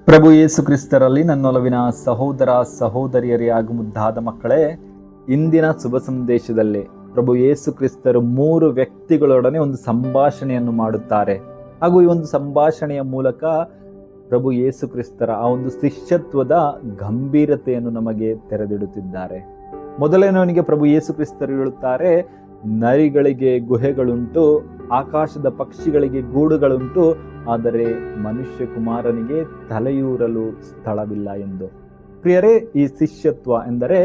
ಪ್ರಭು ಯೇಸು ಕ್ರಿಸ್ತರಲ್ಲಿ ನನ್ನೊಲವಿನ ಸಹೋದರ ಸಹೋದರಿಯರೇ ಹಾಗೂ ಮುದ್ದಾದ ಮಕ್ಕಳೇ, ಇಂದಿನ ಶುಭ ಸಂದೇಶದಲ್ಲಿ ಪ್ರಭು ಯೇಸು ಕ್ರಿಸ್ತರು 3 ವ್ಯಕ್ತಿಗಳೊಡನೆ ಒಂದು ಸಂಭಾಷಣೆಯನ್ನು ಮಾಡುತ್ತಾರೆ. ಹಾಗೂ ಈ ಒಂದು ಸಂಭಾಷಣೆಯ ಮೂಲಕ ಪ್ರಭು ಯೇಸು ಕ್ರಿಸ್ತರ ಆ ಒಂದು ಶಿಷ್ಯತ್ವದ ಗಂಭೀರತೆಯನ್ನು ನಮಗೆ ತೆರೆದಿಡುತ್ತಿದ್ದಾರೆ. ಮೊದಲನೇವನಿಗೆ ಪ್ರಭು ಯೇಸು ಕ್ರಿಸ್ತರು ಹೇಳುತ್ತಾರೆ, ನರಿಗಳಿಗೆ ಗುಹೆಗಳುಂಟು, ಆಕಾಶದ ಪಕ್ಷಿಗಳಿಗೆ ಗೂಡುಗಳುಂಟು, ಆದರೆ ಮನುಷ್ಯ ಕುಮಾರನಿಗೆ ತಲೆಯೂರಲು ಸ್ಥಳವಿಲ್ಲ ಎಂದು. ಪ್ರಿಯರೇ, ಈ ಶಿಷ್ಯತ್ವ ಎಂದರೆ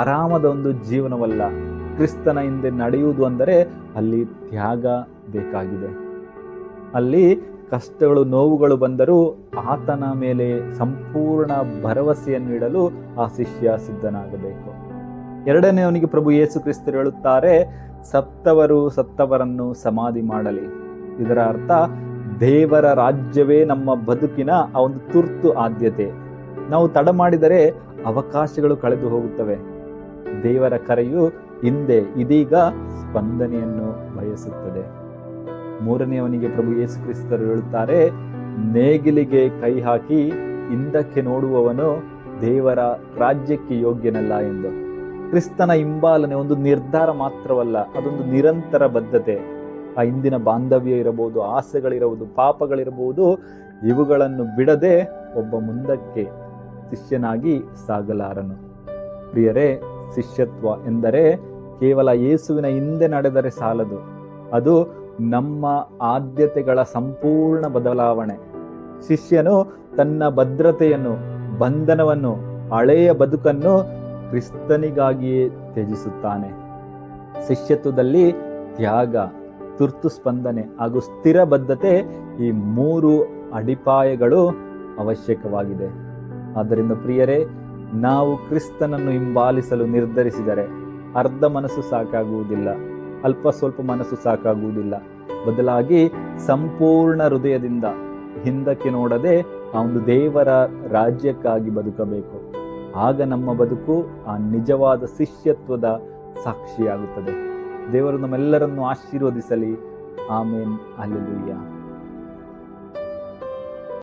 ಆರಾಮದ ಒಂದು ಜೀವನವಲ್ಲ. ಕ್ರಿಸ್ತನ ಹಿಂದೆ ನಡೆಯುವುದು ಅಂದರೆ ಅಲ್ಲಿ ತ್ಯಾಗ ಬೇಕಾಗಿದೆ. ಅಲ್ಲಿ ಕಷ್ಟಗಳು ನೋವುಗಳು ಬಂದರೂ ಆತನ ಮೇಲೆ ಸಂಪೂರ್ಣ ಭರವಸೆಯನ್ನು ಇಡಲು ಆ ಶಿಷ್ಯ ಸಿದ್ಧನಾಗಬೇಕು. ಎರಡನೆಯವನಿಗೆ ಪ್ರಭು ಯೇಸು ಕ್ರಿಸ್ತರು ಹೇಳುತ್ತಾರೆ, ಸತ್ತವರು ಸತ್ತವರನ್ನು ಸಮಾಧಿ ಮಾಡಲಿ. ಇದರ ಅರ್ಥ ದೇವರ ರಾಜ್ಯವೇ ನಮ್ಮ ಬದುಕಿನ ಆ ಒಂದು ತುರ್ತು ಆದ್ಯತೆ. ನಾವು ತಡ ಮಾಡಿದರೆ ಅವಕಾಶಗಳು ಕಳೆದು ಹೋಗುತ್ತವೆ. ದೇವರ ಕರೆಯು ಹಿಂದೆ ಇದೀಗ ಸ್ಪಂದನೆಯನ್ನು ಬಯಸುತ್ತದೆ. ಮೂರನೆಯವನಿಗೆ ಪ್ರಭು ಯೇಸು ಕ್ರಿಸ್ತರು ಹೇಳುತ್ತಾರೆ, ನೇಗಿಲಿಗೆ ಕೈ ಹಾಕಿ ಹಿಂದಕ್ಕೆ ನೋಡುವವನು ದೇವರ ರಾಜ್ಯಕ್ಕೆ ಯೋಗ್ಯನಲ್ಲ ಎಂದು. ಕ್ರಿಸ್ತನ ಹಿಂಬಾಲನೆ ಒಂದು ನಿರ್ಧಾರ ಮಾತ್ರವಲ್ಲ, ಅದೊಂದು ನಿರಂತರ ಬದ್ಧತೆ. ಆ ಹಿಂದಿನ ಬಾಂಧವ್ಯ ಇರಬಹುದು, ಆಸೆಗಳಿರಬಹುದು, ಪಾಪಗಳಿರಬಹುದು, ಇವುಗಳನ್ನು ಬಿಡದೆ ಒಬ್ಬ ಮುಂದಕ್ಕೆ ಶಿಷ್ಯನಾಗಿ ಸಾಗಲಾರನು. ಪ್ರಿಯರೇ, ಶಿಷ್ಯತ್ವ ಎಂದರೆ ಕೇವಲ ಯೇಸುವಿನ ಹಿಂದೆ ನಡೆದರೆ ಸಾಲದು. ಅದು ನಮ್ಮ ಆದ್ಯತೆಗಳ ಸಂಪೂರ್ಣ ಬದಲಾವಣೆ. ಶಿಷ್ಯನು ತನ್ನ ಭದ್ರತೆಯನ್ನು, ಬಂಧನವನ್ನು, ಹಳೆಯ ಬದುಕನ್ನು ಕ್ರಿಸ್ತನಿಗಾಗಿಯೇ ತ್ಯಜಿಸುತ್ತಾನೆ. ಶಿಷ್ಯತ್ವದಲ್ಲಿ ತ್ಯಾಗ, ತುರ್ತು ಸ್ಪಂದನೆ ಹಾಗೂ ಸ್ಥಿರ ಬದ್ಧತೆ, ಈ 3 ಅಡಿಪಾಯಗಳು ಅವಶ್ಯಕವಾಗಿದೆ. ಆದ್ದರಿಂದ ಪ್ರಿಯರೇ, ನಾವು ಕ್ರಿಸ್ತನನ್ನು ಹಿಂಬಾಲಿಸಲು ನಿರ್ಧರಿಸಿದರೆ ಅರ್ಧ ಮನಸ್ಸು ಸಾಕಾಗುವುದಿಲ್ಲ, ಅಲ್ಪ ಸ್ವಲ್ಪ ಮನಸ್ಸು ಸಾಕಾಗುವುದಿಲ್ಲ. ಬದಲಾಗಿ ಸಂಪೂರ್ಣ ಹೃದಯದಿಂದ ಹಿಂದಕ್ಕೆ ನೋಡದೆ ಆ ಒಂದು ದೇವರ ರಾಜ್ಯಕ್ಕಾಗಿ ಬದುಕಬೇಕು. ಆಗ ನಮ್ಮ ಬದುಕು ಆ ನಿಜವಾದ ಶಿಷ್ಯತ್ವದ ಸಾಕ್ಷಿಯಾಗುತ್ತದೆ. ದೇವರು ನಮ್ಮೆಲ್ಲರನ್ನು ಆಶೀರ್ವದಿಸಲಿ. ಆಮೇನ್. ಹಲ್ಲೆಲೂಯಾ.